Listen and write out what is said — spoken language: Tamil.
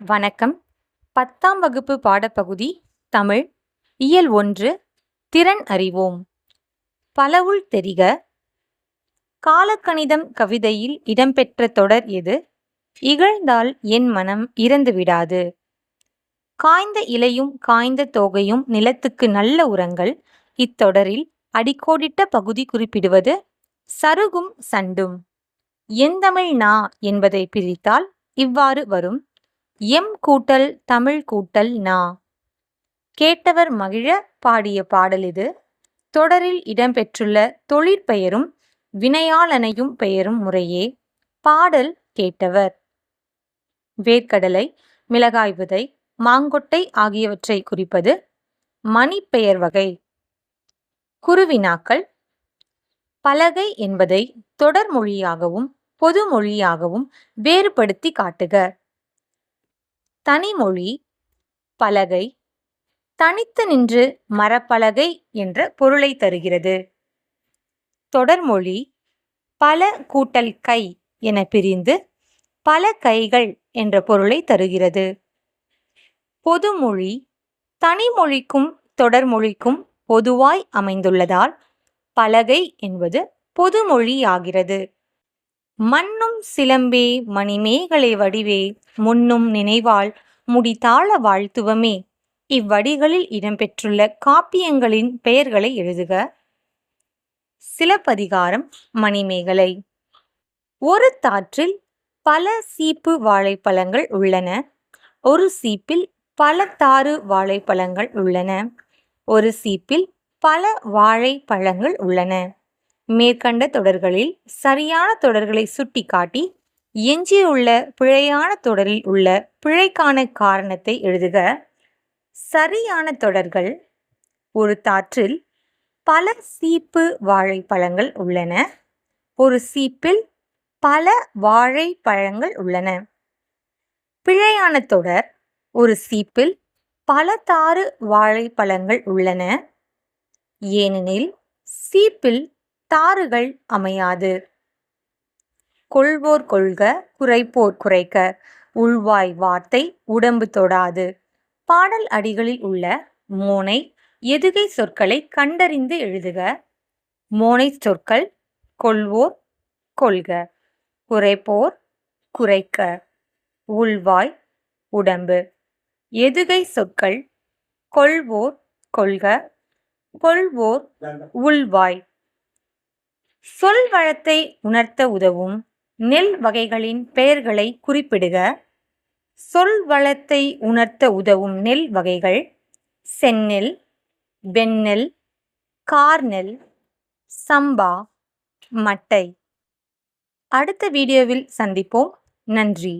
வணக்கம். 10ஆம் வகுப்பு பாடப்பகுதி தமிழ் இயல் 1 திறன் அறிவோம். பலவுள் தெரிக. காலக்கணிதம் கவிதையில் இடம்பெற்ற தொடர் எது? இகழ்ந்தால் என் மனம் இறந்து விடாது. காய்ந்த இலையும் காய்ந்த தோகையும் நிலத்துக்கு நல்ல உரங்கள். இத்தொடரில் அடிக்கோடிட்ட பகுதி குறிப்பிடுவது சருகும் சண்டும். எந்தமிழ் நா என்பதை பிரித்தால் இவ்வாறு வரும்: எம் கூட்டல் தமிழ் கூட்டல் நா. கேட்டவர் மகிழ பாடிய பாடல் இது. தொடரில் இடம்பெற்றுள்ள தொழிற்பெயரும் வினையாளனையும் பெயரும் முறையே: பாடல் கேட்டவர். வேர்க்கடலை, மிளகாய் விதை, மாங்கொட்டை ஆகியவற்றை குறிப்பது மணிப்பெயர் வகை. குறுவினாக்கள்: பலகை என்பதை தொடர்மொழியாகவும் பொதுமொழியாகவும் வேறுபடுத்தி காட்டுக. தனிமொழி பலகை தனித்து நின்று மரப்பலகை என்ற பொருளை தருகிறது. தொடர்மொழி பல கூட்டல் கை என பிரிந்து பல கைகள் என்ற பொருளை தருகிறது. பொதுமொழி தனிமொழிக்கும் தொடர்மொழிக்கும் பொதுவாய் அமைந்துள்ளதால் பலகை என்பது பொதுமொழியாகிறது. மன்னும் சிலம்பே மணிமேகலை வடிவே முன்னும் நினைவால் முடித்தாள வாழ்த்துவமே. இவ்வடிகளில் இடம்பெற்றுள்ள காப்பியங்களின் பெயர்களை எழுதுக. சிலப்பதிகாரம் மணிமேகலை. ஒரு தாற்றில் பல சீப்பு வாழைப்பழங்கள் உள்ளன. ஒரு சீப்பில் பல தாறு வாழைப்பழங்கள் உள்ளன. ஒரு சீப்பில் பல வாழைப்பழங்கள் உள்ளன. மேற்கண்ட தொடர்களில் சரியான தொடர்களை சுட்டிக்காட்டி எஞ்சியுள்ள பிழையான தொடரில் உள்ள பிழைக்கான காரணத்தை எழுதுக. சரியான தொடர்கள்: ஒரு தாற்றில் பல சீப்பு வாழைப்பழங்கள் உள்ளன. ஒரு சீப்பில் பல வாழைப்பழங்கள் உள்ளன. பிழையான தொடர்: ஒரு சீப்பில் பல தாறு வாழைப்பழங்கள் உள்ளன. ஏனெனில் சீப்பில் தாறுகள் அமையாது. கொள்வோர் கொள்க, குறைப்போர் குறைக்க. உள்வாய் வார்த்தை உடம்பு தொடாது. பாடல் அடிகளில் உள்ள மோனை எதுகை சொற்களை கண்டறிந்து எழுதுக. மோனை சொற்கள்: கொள்வோர் கொள்க, குறைப்போர் குறைக்க, உள்வாய் உடம்பு. எதுகை சொற்கள்: கொள்வோர் கொள்க, கொள்வோர் உள்வாய். சொல் வளத்தை உணர்த்த உதவும் நெல் வகைகளின் பெயர்களை குறிப்பிடுக. சொல் வளத்தை உணர்த்த உதவும் நெல் வகைகள்: செந்நெல், வெண்ணெல், கார்நெல், சம்பா, மட்டை. அடுத்த வீடியோவில் சந்திப்போம். நன்றி.